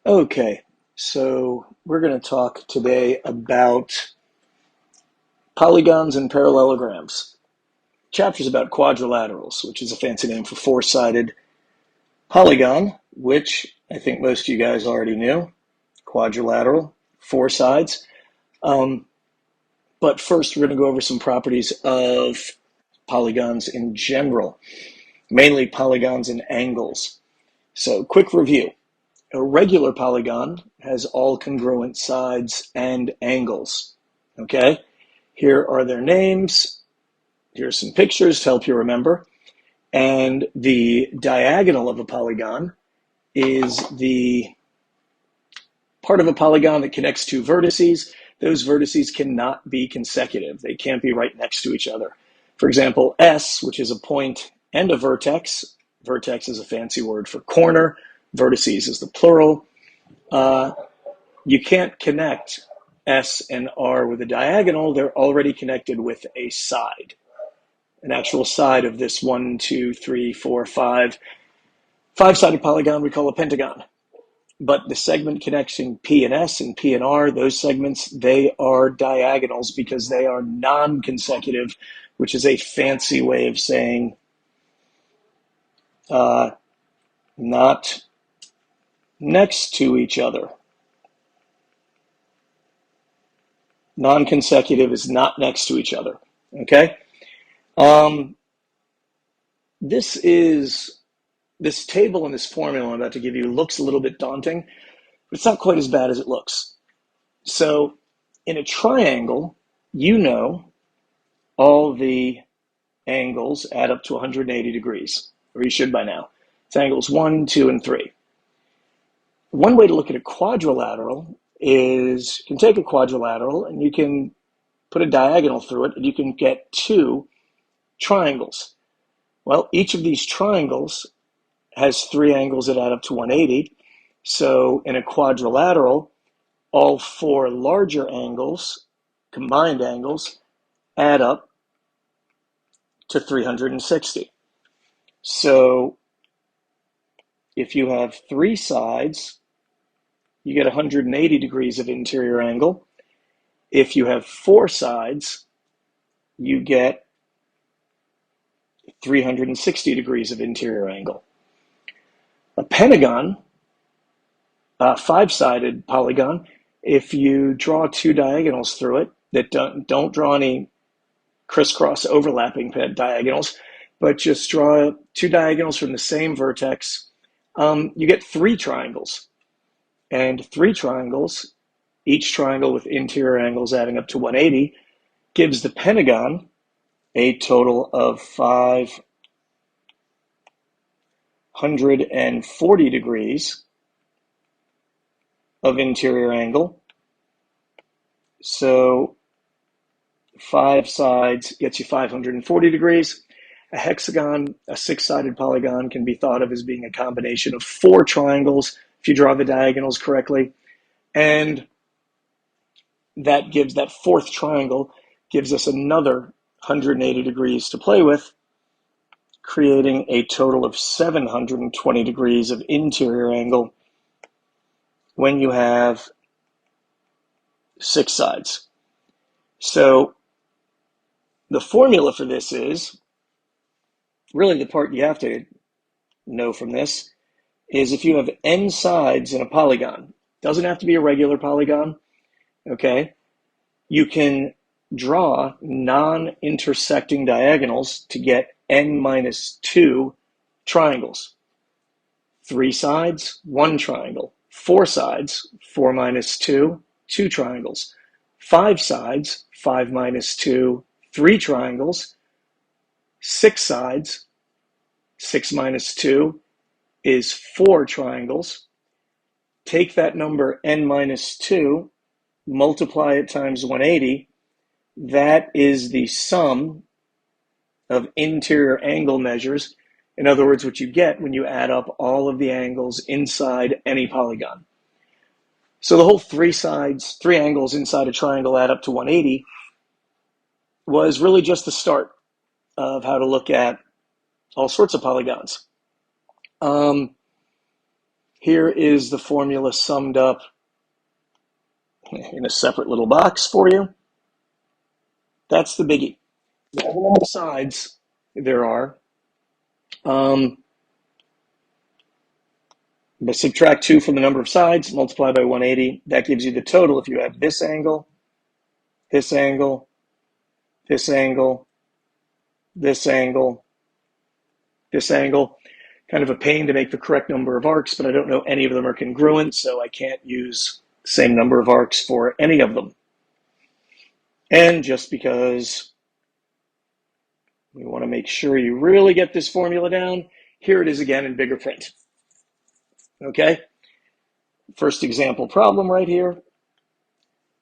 Okay, so we're going to talk today about polygons and parallelograms. Chapter's about quadrilaterals, which is a fancy name for four-sided polygon, which I think most of you guys already knew. Quadrilateral, four sides. But first, we're going to go over some properties of polygons in general, mainly polygons and angles. So, quick review. A regular polygon has all congruent sides and angles. Okay, here are their names. Here's some pictures to help you remember. And the diagonal of a polygon is the part of a polygon that connects two vertices. Those vertices cannot be consecutive. They can't be right next to each other. For example, S, which is a point and a vertex. Vertex is a fancy word for corner. Vertices is the plural. You can't connect S and R with a diagonal. They're already connected with a side. An actual side of this 1, 2, 3, 4, 5 five-sided polygon we call a pentagon. But the segment connecting P and S and P and R, those segments, they are diagonals because they are non-consecutive, which is a fancy way of saying not next to each other. Non-consecutive is not next to each other. Okay? This table and this formula I'm about to give you looks a little bit daunting, but it's not quite as bad as it looks. So in a triangle, you know all the angles add up to 180 degrees, or you should by now. It's angles 1, 2, and 3. One way to look at a quadrilateral is you can take a quadrilateral and you can put a diagonal through it and you can get two triangles. Well, each of these triangles has three angles that add up to 180. So in a quadrilateral, all four larger angles, combined angles, add up to 360. So if you have three sides, you get 180 degrees of interior angle. If you have four sides, you get 360 degrees of interior angle. A pentagon, a five-sided polygon, if you draw two diagonals through it that don't draw any crisscross overlapping diagonals, but just draw two diagonals from the same vertex, you get three triangles. And three triangles, each triangle with interior angles adding up to 180, gives the pentagon a total of 540 degrees of interior angle. So five sides gets you 540 degrees. A hexagon, a six-sided polygon, can be thought of as being a combination of four triangles if you draw the diagonals correctly. And that fourth triangle gives us another 180 degrees to play with, creating a total of 720 degrees of interior angle when you have six sides. So the formula for this is, really the part you have to know from this, is if you have n sides in a polygon, doesn't have to be a regular polygon, okay, you can draw non-intersecting diagonals to get n minus 2 triangles. Three sides, one triangle. Four sides, 4 minus 2, two triangles. Five sides, 5 minus 2, three triangles. Six sides, 6 minus 2 is four triangles. Take that number n minus 2, multiply it times 180. That is the sum of interior angle measures. In other words, what you get when you add up all of the angles inside any polygon. So the whole three angles inside a triangle add up to 180 was really just the start of how to look at all sorts of polygons. Here is the formula summed up in a separate little box for you. That's the biggie. The number of sides there are. But subtract 2 from the number of sides, multiply by 180. That gives you the total if you have this angle, this angle, this angle, this angle, this angle. Kind of a pain to make the correct number of arcs, but I don't know any of them are congruent, so I can't use the same number of arcs for any of them. And just because we want to make sure you really get this formula down, here it is again in bigger print. Okay? First example problem right here.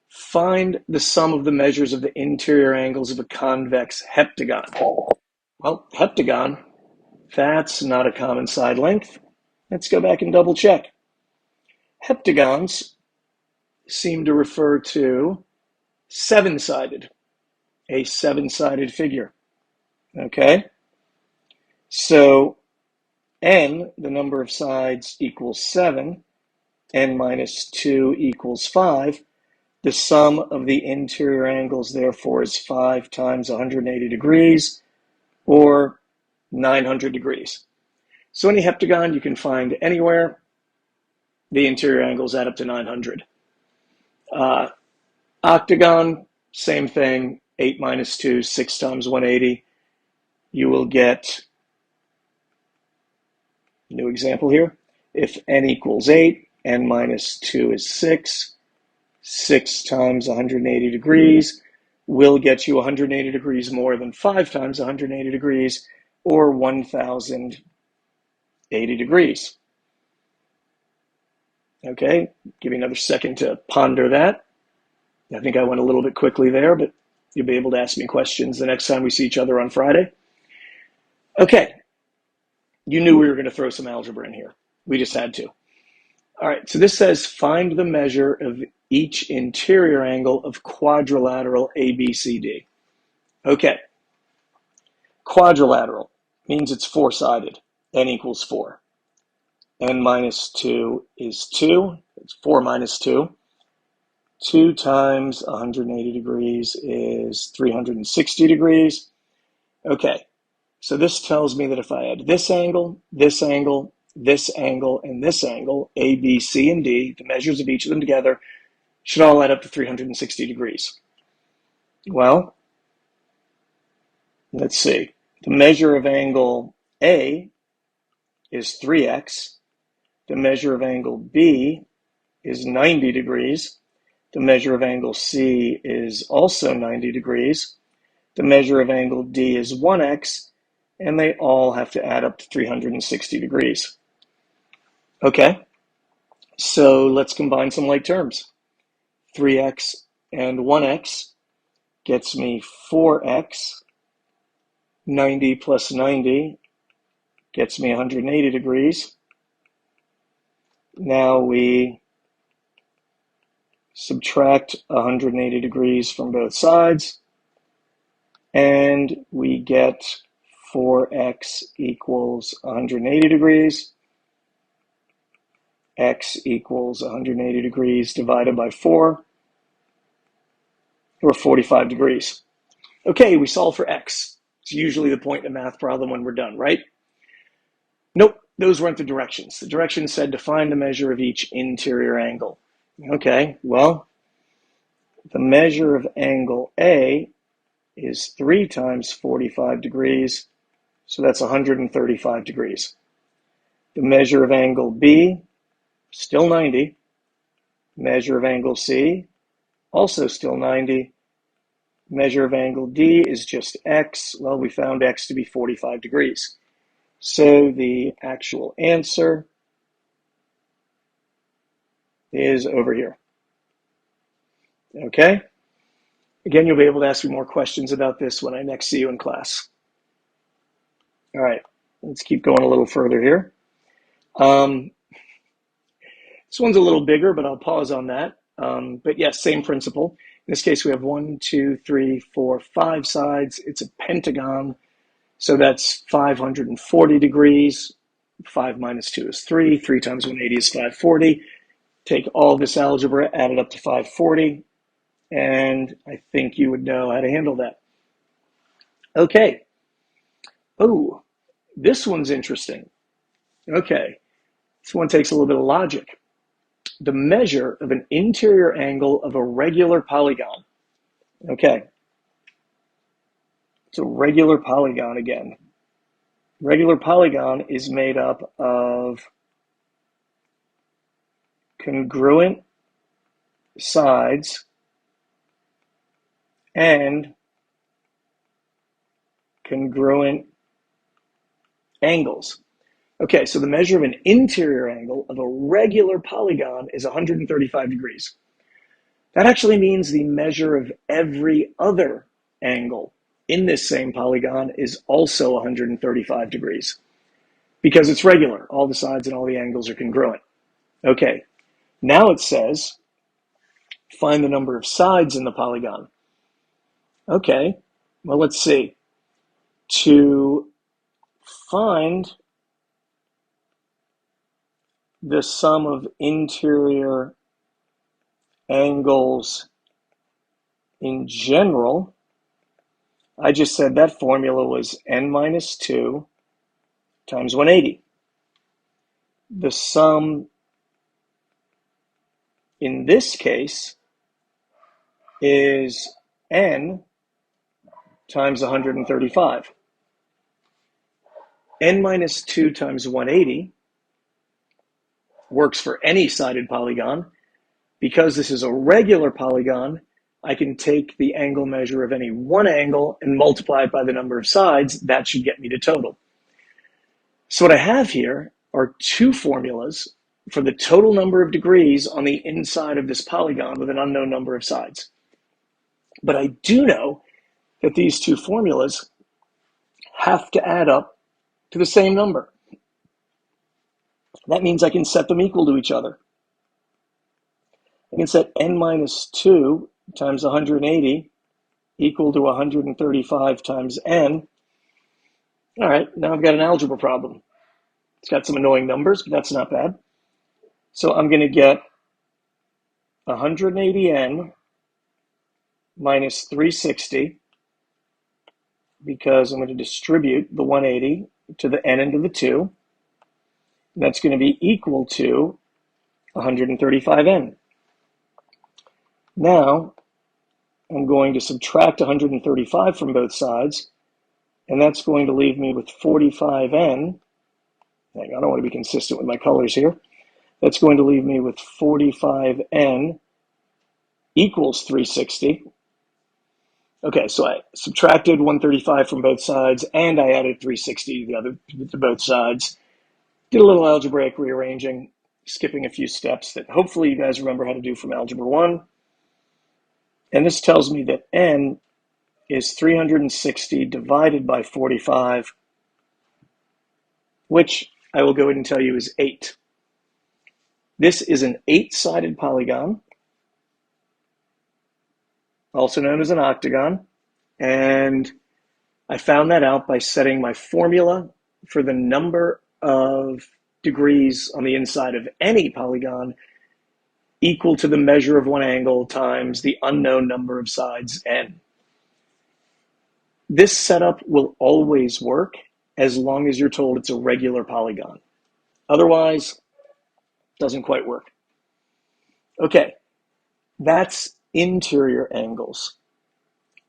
Find the sum of the measures of the interior angles of a convex heptagon. Well, heptagon, that's not a common side length. Let's go back and double check. Heptagons seem to refer to seven-sided, a seven-sided figure. Okay? So n, the number of sides, equals 7. N minus 2 equals 5. The sum of the interior angles, therefore, is 5 times 180 degrees, or 900 degrees. So any heptagon you can find anywhere, the interior angles add up to 900. Octagon, same thing, 8 minus 2, 6 times 180. You will get, new example here, if n equals 8, n minus 2 is 6, 6 times 180 degrees will get you 180 degrees more than 5 times 180 degrees, or 1,080 degrees. Okay, give me another second to ponder that. I think I went a little bit quickly there, but you'll be able to ask me questions the next time we see each other on Friday. Okay, you knew we were going to throw some algebra in here. We just had to. All right, so this says find the measure of each interior angle of quadrilateral ABCD. Okay, quadrilateral means it's four-sided. N equals 4. N minus 2 is 2. It's 4 minus 2. 2 times 180 degrees is 360 degrees. Okay, so this tells me that if I add this angle, this angle, this angle, and this angle, A, B, C, and D, the measures of each of them together should all add up to 360 degrees. Well, let's see. The measure of angle A is 3x. The measure of angle B is 90 degrees. The measure of angle C is also 90 degrees. The measure of angle D is 1x, and they all have to add up to 360 degrees. Okay, so let's combine some like terms. 3x and 1x gets me 4x. 90 plus 90 gets me 180 degrees. Now we subtract 180 degrees from both sides, and we get 4x equals 180 degrees. X equals 180 degrees divided by 4, or 45 degrees. Okay, we solve for x. It's usually the point in a math problem when we're done, right? Nope, those weren't the directions. The directions said to find the measure of each interior angle. Okay, well, the measure of angle A is 3 times 45 degrees, so that's 135 degrees. The measure of angle B, still 90. Measure of angle C, also still 90. Measure of angle D is just x. Well, we found x to be 45 degrees. So the actual answer is over here. Okay? Again, you'll be able to ask me more questions about this when I next see you in class. All right, let's keep going a little further here. This one's a little bigger, but I'll pause on that. But yes, same principle. In this case, we have 1, 2, 3, 4, 5 sides. It's a pentagon, so that's 540 degrees. 5 minus 2 is 3. 3 times 180 is 540. Take all this algebra, add it up to 540, and I think you would know how to handle that. Okay. Oh, this one's interesting. Okay. This one takes a little bit of logic. The measure of an interior angle of a regular polygon. Okay. It's a regular polygon again. Regular polygon is made up of congruent sides and congruent angles. Okay, so the measure of an interior angle of a regular polygon is 135 degrees. That actually means the measure of every other angle in this same polygon is also 135 degrees because it's regular. All the sides and all the angles are congruent. Okay, now it says find the number of sides in the polygon. Okay, well, let's see. To find the sum of interior angles in general, I just said that formula was n minus 2 times 180. The sum in this case is n times 135. N minus 2 times 180 works for any sided polygon. Because this is a regular polygon, I can take the angle measure of any one angle and multiply it by the number of sides. That should get me to total. So what I have here are two formulas for the total number of degrees on the inside of this polygon with an unknown number of sides. But I do know that these two formulas have to add up to the same number. That means I can set them equal to each other. I can set n minus 2 times 180 equal to 135 times n. All right, now I've got an algebra problem. It's got some annoying numbers, but that's not bad. So I'm going to get 180n minus 360 because I'm going to distribute the 180 to the n and to the 2. That's going to be equal to 135n. Now, I'm going to subtract 135 from both sides, and that's going to leave me with 45n. I don't want to be consistent with my colors here. That's going to leave me with 45n equals 360. Okay, so I subtracted 135 from both sides, and I added 360 to both sides. Did a little algebraic rearranging, skipping a few steps that hopefully you guys remember how to do from Algebra 1. And this tells me that n is 360 divided by 45, which I will go ahead and tell you is 8. This is an 8-sided polygon, also known as an octagon, and I found that out by setting my formula for the number of degrees on the inside of any polygon equal to the measure of one angle times the unknown number of sides, n. This setup will always work as long as you're told it's a regular polygon. Otherwise, it doesn't quite work. Okay, that's interior angles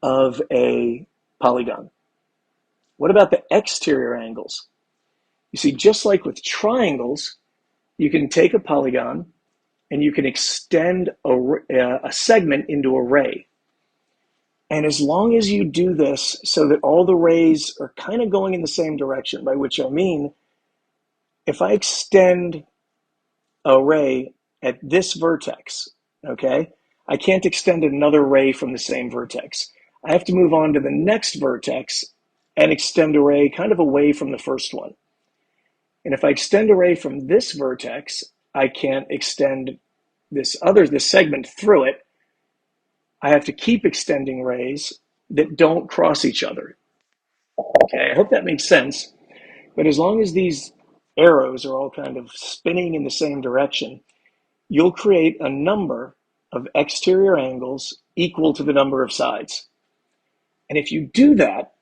of a polygon. What about the exterior angles? You see, just like with triangles, you can take a polygon and you can extend a segment into a ray. And as long as you do this so that all the rays are kind of going in the same direction, by which I mean, if I extend a ray at this vertex, okay, I can't extend another ray from the same vertex. I have to move on to the next vertex and extend a ray kind of away from the first one. And if I extend a ray from this vertex, I can't extend this segment through it. I have to keep extending rays that don't cross each other. Okay, I hope that makes sense. But as long as these arrows are all kind of spinning in the same direction, you'll create a number of exterior angles equal to the number of sides. And if you do that,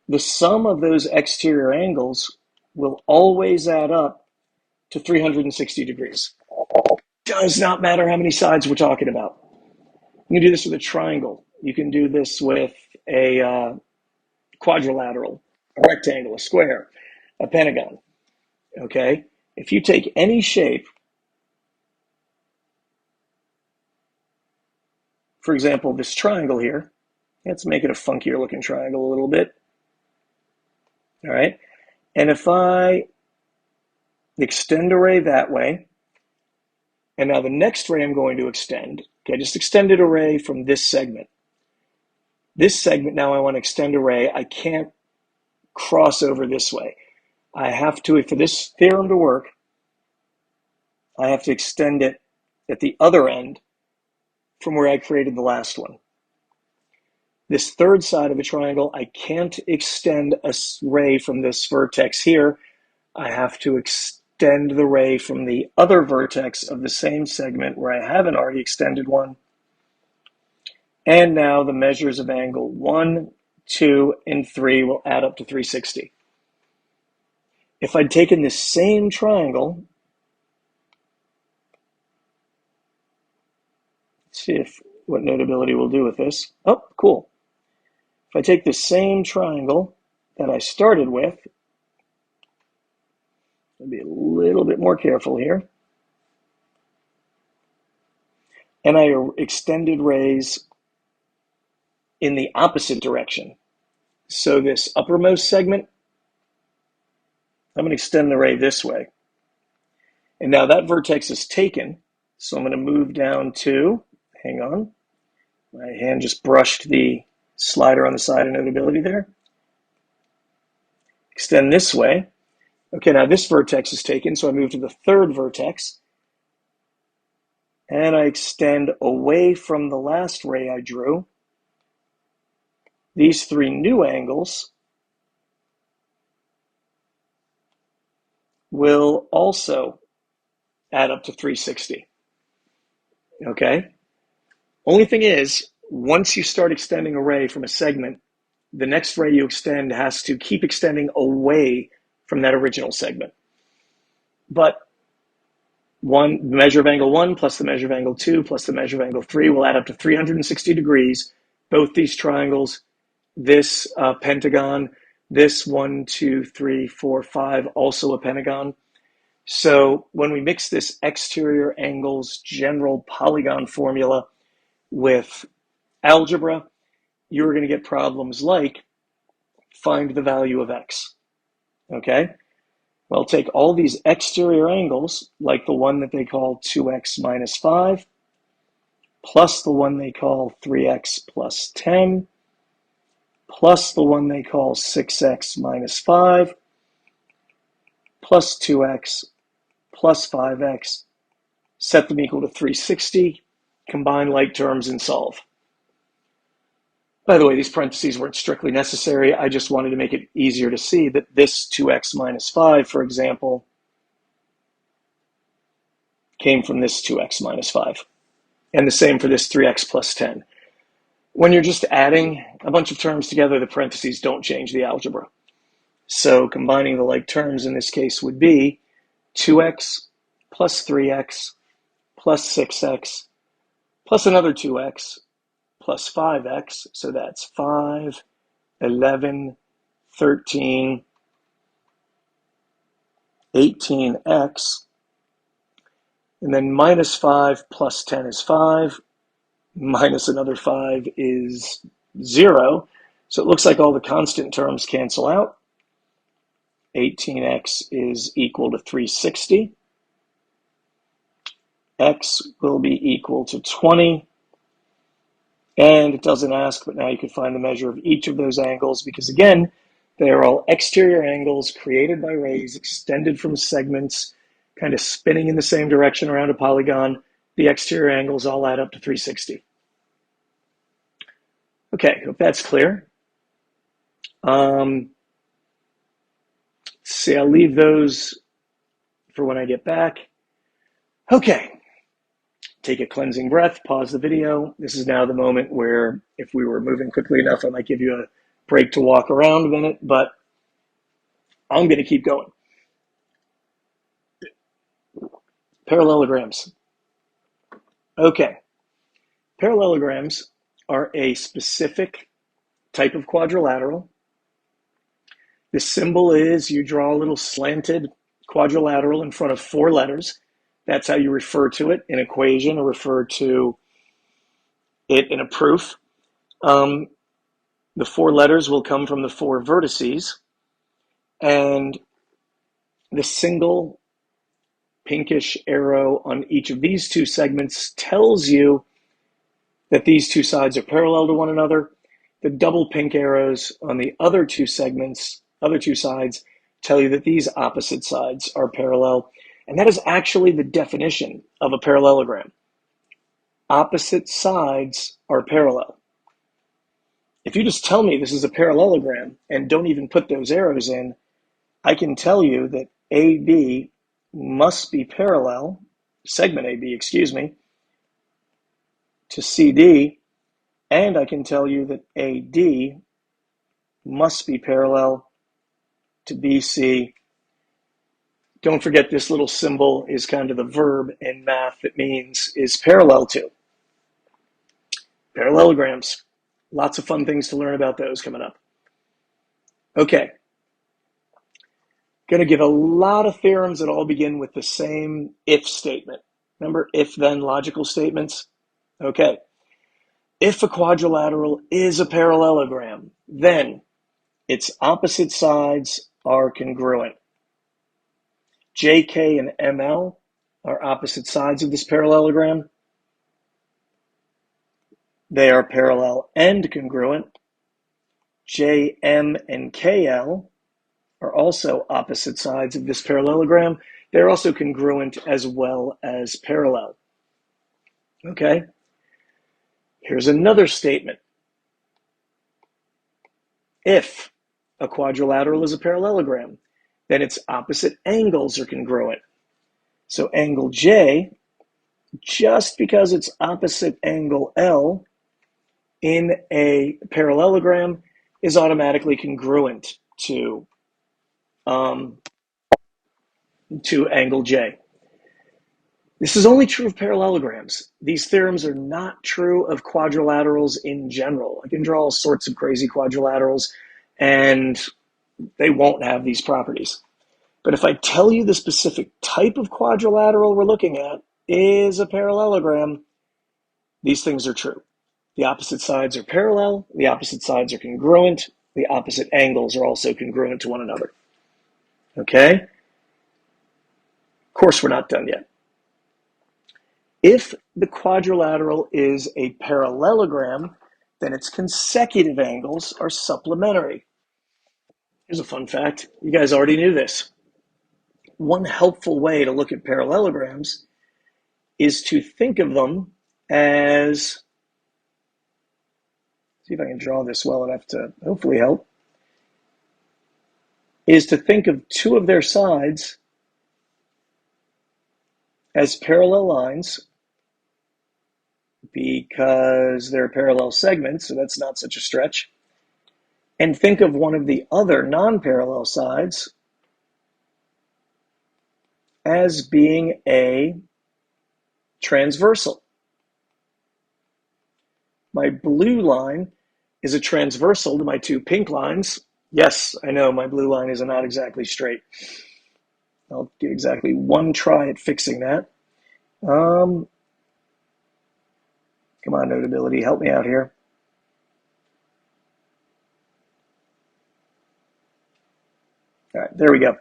the sum of those exterior angles will always add up to 360 degrees. Does not matter how many sides we're talking about. You can do this with a triangle. You can do this with a quadrilateral, a rectangle, a square, a pentagon. Okay? If you take any shape, for example, this triangle here, let's make it a funkier looking triangle a little bit. All right? And if I extend a ray that way, and now the next ray I'm going to extend, okay, I just extended a ray from this segment. This segment, now I want to extend a ray. I can't cross over this way. I have to, for this theorem to work, I have to extend it at the other end from where I created the last one. This third side of the triangle, I can't extend a ray from this vertex here. I have to extend the ray from the other vertex of the same segment where I haven't already extended one. And now the measures of angle 1, 2, and 3 will add up to 360. If I'd taken this same triangle, let's see what notability we'll do with this. Oh, cool. If I take the same triangle that I started with, I'll be a little bit more careful here, and I extended rays in the opposite direction. So this uppermost segment, I'm going to extend the ray this way. And now that vertex is taken, so I'm going to move down to, hang on, my hand just brushed the slider on the side of notability there. Extend this way. Okay, now this vertex is taken, so I move to the third vertex. And I extend away from the last ray I drew. These three new angles will also add up to 360. Okay? Only thing is, once you start extending a ray from a segment, the next ray you extend has to keep extending away from that original segment. But the measure of angle 1 plus the measure of angle 2 plus the measure of angle 3 will add up to 360 degrees. Both these triangles, this pentagon, this 1, 2, 3, 4, 5, also a pentagon. So when we mix this exterior angles general polygon formula with algebra, you're going to get problems like find the value of x. Okay? Well, take all these exterior angles, like the one that they call 2x minus 5, plus the one they call 3x plus 10, plus the one they call 6x minus 5, plus 2x, plus 5x, set them equal to 360, combine like terms and solve. By the way, these parentheses weren't strictly necessary. I just wanted to make it easier to see that this 2x minus 5, for example, came from this 2x minus 5. And the same for this 3x plus 10. When you're just adding a bunch of terms together, the parentheses don't change the algebra. So combining the like terms in this case would be 2x plus 3x plus 6x plus another 2x plus 5x. So that's 5, 11, 13, 18x. And then minus 5 plus 10 is 5. Minus another 5 is 0. So it looks like all the constant terms cancel out. 18x is equal to 360. X will be equal to 20. And it doesn't ask, but now you can find the measure of each of those angles because, again, they are all exterior angles created by rays, extended from segments, kind of spinning in the same direction around a polygon. The exterior angles all add up to 360. Okay, hope that's clear. Let's See, I'll leave those for when I get back. Okay. Take a cleansing breath, pause the video. This is now the moment where if we were moving quickly enough, I might give you a break to walk around a minute, but I'm going to keep going. Parallelograms. Okay. Parallelograms are a specific type of quadrilateral. The symbol is you draw a little slanted quadrilateral in front of 4 letters. That's how you refer to it in equation or refer to it in a proof. The 4 letters will come from the 4 vertices, and the single pinkish arrow on each of these 2 segments tells you that these 2 sides are parallel to one another. The double pink arrows on the other 2 segments, other 2 sides, tell you that these opposite sides are parallel. And that is actually the definition of a parallelogram. Opposite sides are parallel. If you just tell me this is a parallelogram and don't even put those arrows in, I can tell you that AB must be parallel, segment AB, excuse me, to CD, and I can tell you that AD must be parallel to BC. Don't forget this little symbol is kind of the verb in math that means is parallel to. Parallelograms. Lots of fun things to learn about those coming up. Okay. Going to give a lot of theorems that all begin with the same if statement. Remember if-then logical statements? Okay. If a quadrilateral is a parallelogram, then its opposite sides are congruent. JK and ML are opposite sides of this parallelogram. They are parallel and congruent. JM and KL are also opposite sides of this parallelogram. They're also congruent as well as parallel. Okay? Here's another statement. If a quadrilateral is a parallelogram, then its opposite angles are congruent. So angle J, just because it's opposite angle L in a parallelogram, is automatically congruent to angle J. This is only true of parallelograms. These theorems are not true of quadrilaterals in general. I can draw all sorts of crazy quadrilaterals, and they won't have these properties. But if I tell you the specific type of quadrilateral we're looking at is a parallelogram, these things are true. The opposite sides are parallel, the opposite sides are congruent, the opposite angles are also congruent to one another. Okay? Of course, we're not done yet. If the quadrilateral is a parallelogram, then its consecutive angles are supplementary. Here's a fun fact. You guys already knew this. One helpful way to look at parallelograms is to think of them as, see if I can draw this well enough to hopefully help, is to think of 2 of their sides as parallel lines because they're parallel segments, so that's not such a stretch. And think of one of the other non-parallel sides as being a transversal. My blue line is a transversal to my 2 pink lines. Yes, I know my blue line is not exactly straight. I'll give exactly 1 try at fixing that. Come on, Notability, help me out here. All right, there we go.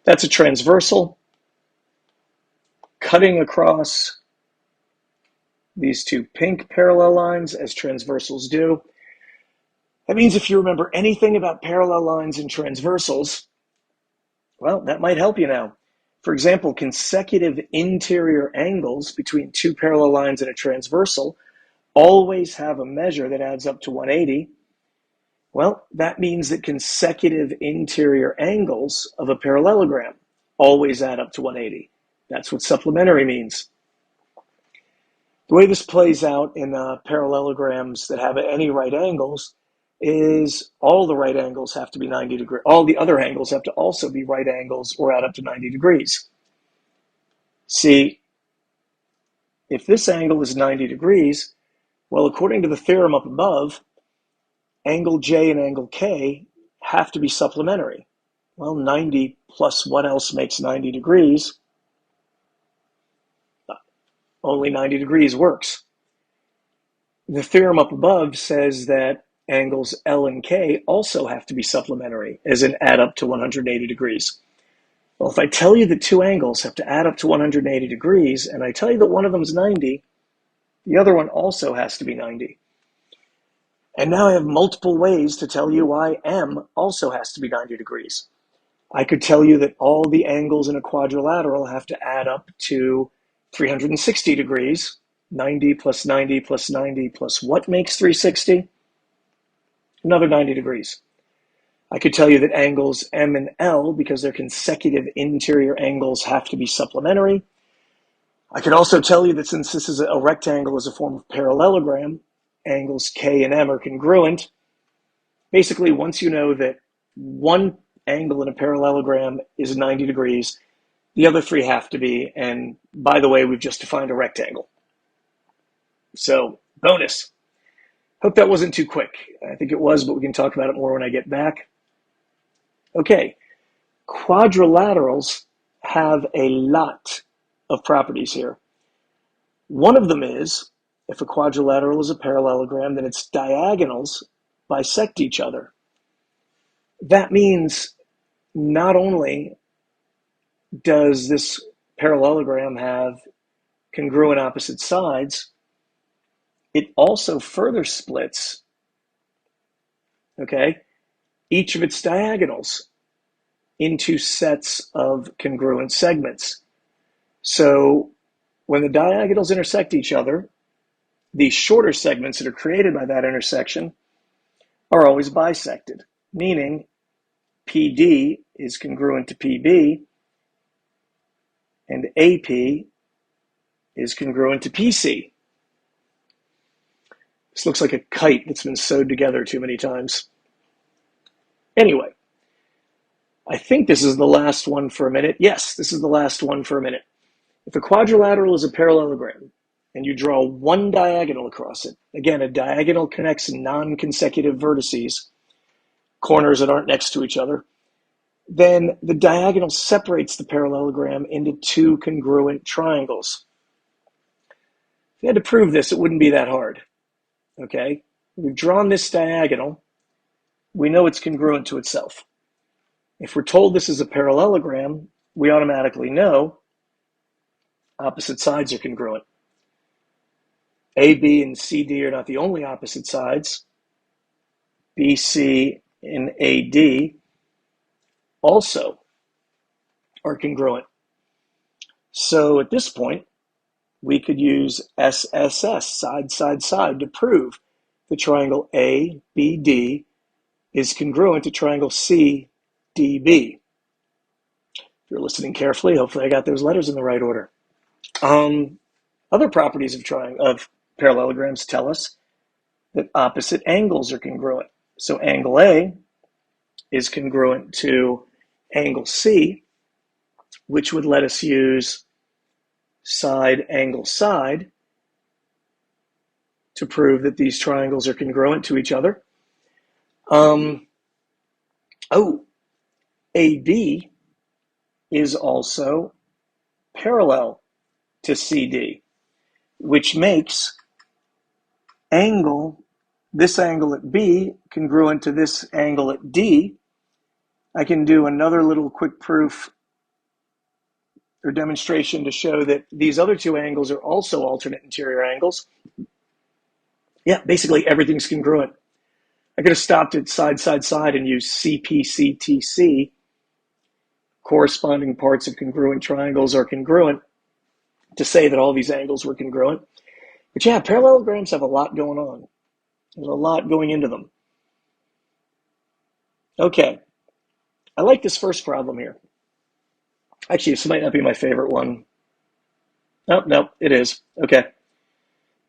That's a transversal cutting across these 2 pink parallel lines as transversals do. That means if you remember anything about parallel lines and transversals, well, that might help you now. For example, consecutive interior angles between 2 parallel lines and a transversal always have a measure that adds up to 180. Well, that means that consecutive interior angles of a parallelogram always add up to 180. That's what supplementary means. The way this plays out in parallelograms that have any right angles is all the right angles have to be 90 degrees. All the other angles have to also be right angles or add up to 90 degrees. See, if this angle is 90 degrees, well, according to the theorem up above, angle J and angle K have to be supplementary. Well, 90 plus what else makes 90 degrees? Only 90 degrees works. The theorem up above says that angles L and K also have to be supplementary, as in add up to 180 degrees. Well, if I tell you that two angles have to add up to 180 degrees, and I tell you that one of them is 90, the other one also has to be 90. And now I have multiple ways to tell you why M also has to be 90 degrees. I could tell you that all the angles in a quadrilateral have to add up to 360 degrees. 90 plus 90 plus 90 plus what makes 360? Another 90 degrees. I could tell you that angles M and L, because they're consecutive interior angles, have to be supplementary. I could also tell you that since this is a rectangle as a form of parallelogram, angles K and M are congruent. Basically, once you know that one angle in a parallelogram is 90 degrees, the other three have to be, and by the way, we've just defined a rectangle. So, bonus. Hope that wasn't too quick. I think it was, but we can talk about it more when I get back. Okay, quadrilaterals have a lot of properties here. One of them is, if a quadrilateral is a parallelogram, then its diagonals bisect each other. That means not only does this parallelogram have congruent opposite sides, it also further splits, okay, each of its diagonals into sets of congruent segments. So when the diagonals intersect each other, the shorter segments that are created by that intersection are always bisected, meaning PD is congruent to PB and AP is congruent to PC. This looks like a kite that's been sewed together too many times. Anyway, I think this is the last one for a minute. Yes, this is the last one for a minute. If a quadrilateral is a parallelogram and you draw one diagonal across it, again, a diagonal connects non-consecutive vertices, corners that aren't next to each other, then the diagonal separates the parallelogram into two congruent triangles. If you had to prove this, it wouldn't be that hard. Okay? We've drawn this diagonal. We know it's congruent to itself. If we're told this is a parallelogram, we automatically know opposite sides are congruent. AB and CD are not the only opposite sides. BC and AD also are congruent. So at this point, we could use SSS, side, side, side, to prove the triangle ABD is congruent to triangle CDB. If you're listening carefully, hopefully I got those letters in the right order. Other properties of parallelograms tell us that opposite angles are congruent. So angle A is congruent to angle C, which would let us use side, angle, side to prove that these triangles are congruent to each other. AB is also parallel to CD, which makes this angle at B congruent to this angle at D. I can do another little quick proof or demonstration to show that these other two angles are also alternate interior angles. Yeah, basically everything's congruent. I could have stopped at side, side, side and used CPCTC. Corresponding parts of congruent triangles are congruent to say that all these angles were congruent. But yeah, parallelograms have a lot going on. There's a lot going into them. Okay, I like this first problem here. Actually, this might not be my favorite one. Oh, no, it is. Okay.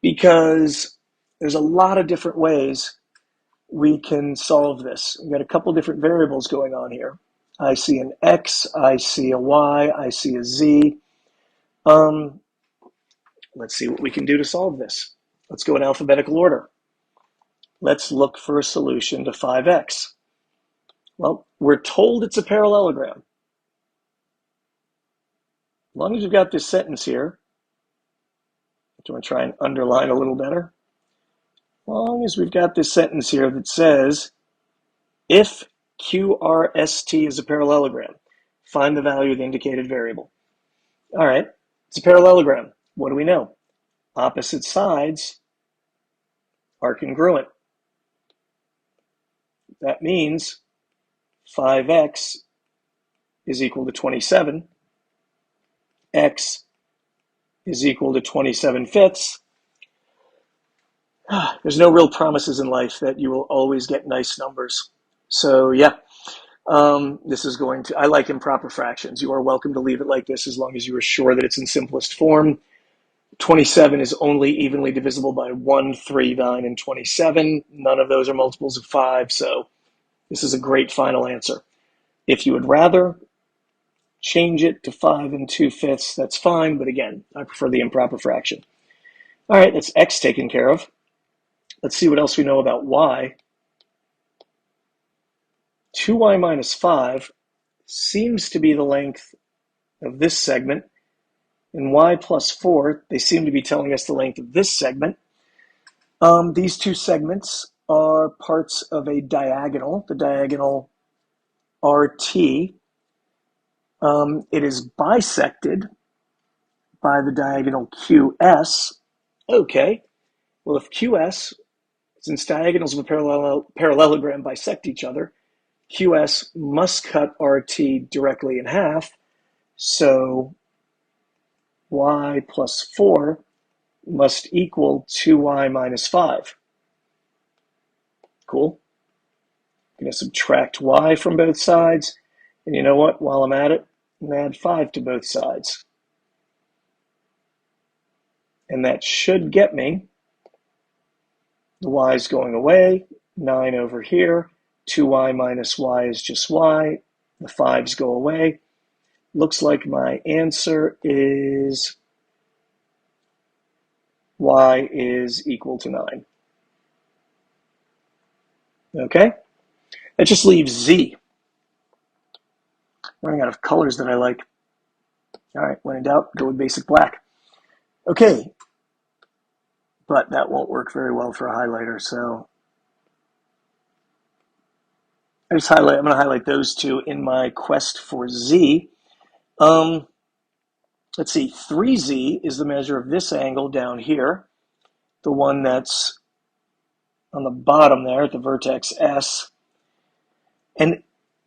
Because there's a lot of different ways we can solve this. We've got a couple different variables going on here. I see an X, I see a Y, I see a Z. Let's see what we can do to solve this. Let's go in alphabetical order. Let's look for a solution to 5X. Well, we're told it's a parallelogram. As long as you've got this sentence here, do you want to try and underline a little better? As long as we've got this sentence here that says, if QRST is a parallelogram, find the value of the indicated variable. All right, it's a parallelogram. What do we know? Opposite sides are congruent. That means 5x is equal to 27. X is equal to 27 fifths. There's no real promises in life that you will always get nice numbers. So yeah, this is going to, I like improper fractions. You are welcome to leave it like this as long as you are sure that it's in simplest form. 27 is only evenly divisible by 1, 3, 9, and 27. None of those are multiples of 5, so this is a great final answer. If you would rather change it to 5 and 2 fifths, that's fine, but again, I prefer the improper fraction. All right, that's x taken care of. Let's see what else we know about y. 2y minus 5 seems to be the length of this segment, and y plus 4, they seem to be telling us the length of this segment. These two segments are parts of a diagonal, the diagonal RT. It is bisected by the diagonal QS. Okay, well, if QS, since diagonals of a parallelogram bisect each other, QS must cut RT directly in half, so y plus 4 must equal 2y minus 5. Cool. I'm going to subtract y from both sides, and you know what? While I'm at it, I'm going to add 5 to both sides. And that should get me, the y's going away, 9 over here, 2y minus y is just y, the 5's go away. Looks like my answer is y is equal to 9. Okay? That just leaves z. Running out of colors that I like. All right, when in doubt, go with basic black. Okay, but that won't work very well for a highlighter, so I'm going to highlight those two in my quest for z. Let's see, 3z is the measure of this angle down here, the one that's on the bottom there at the vertex S. And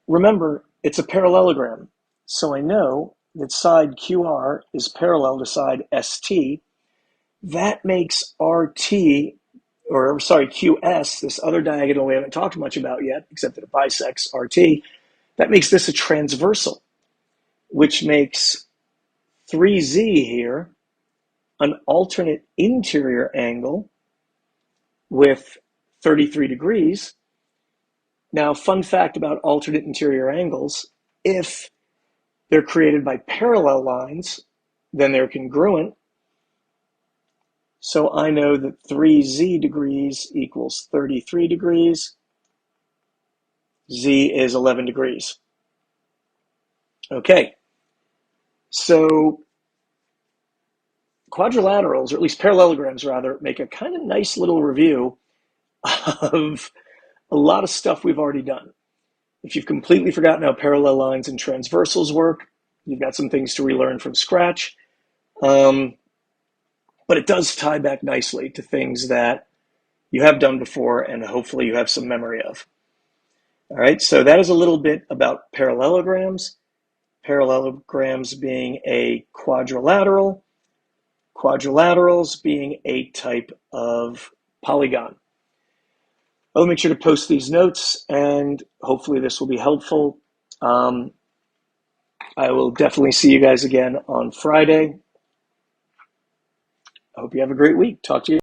remember, it's a parallelogram, so I know that side QR is parallel to side ST. That makes QS, this other diagonal we haven't talked much about yet, except that it bisects RT, that makes this a transversal, which makes 3z here an alternate interior angle with 33 degrees. Now, fun fact about alternate interior angles, if they're created by parallel lines, then they're congruent. So I know that 3z degrees equals 33 degrees. Z is 11 degrees. Okay, so quadrilaterals, or at least parallelograms rather, make a kind of nice little review of a lot of stuff we've already done. If you've completely forgotten how parallel lines and transversals work, you've got some things to relearn from scratch. But it does tie back nicely to things that you have done before and hopefully you have some memory of. All right, so that is a little bit about parallelograms. Parallelograms being a quadrilateral, quadrilaterals being a type of polygon. I'll make sure to post these notes, and hopefully this will be helpful. I will definitely see you guys again on Friday. I hope you have a great week. Talk to you.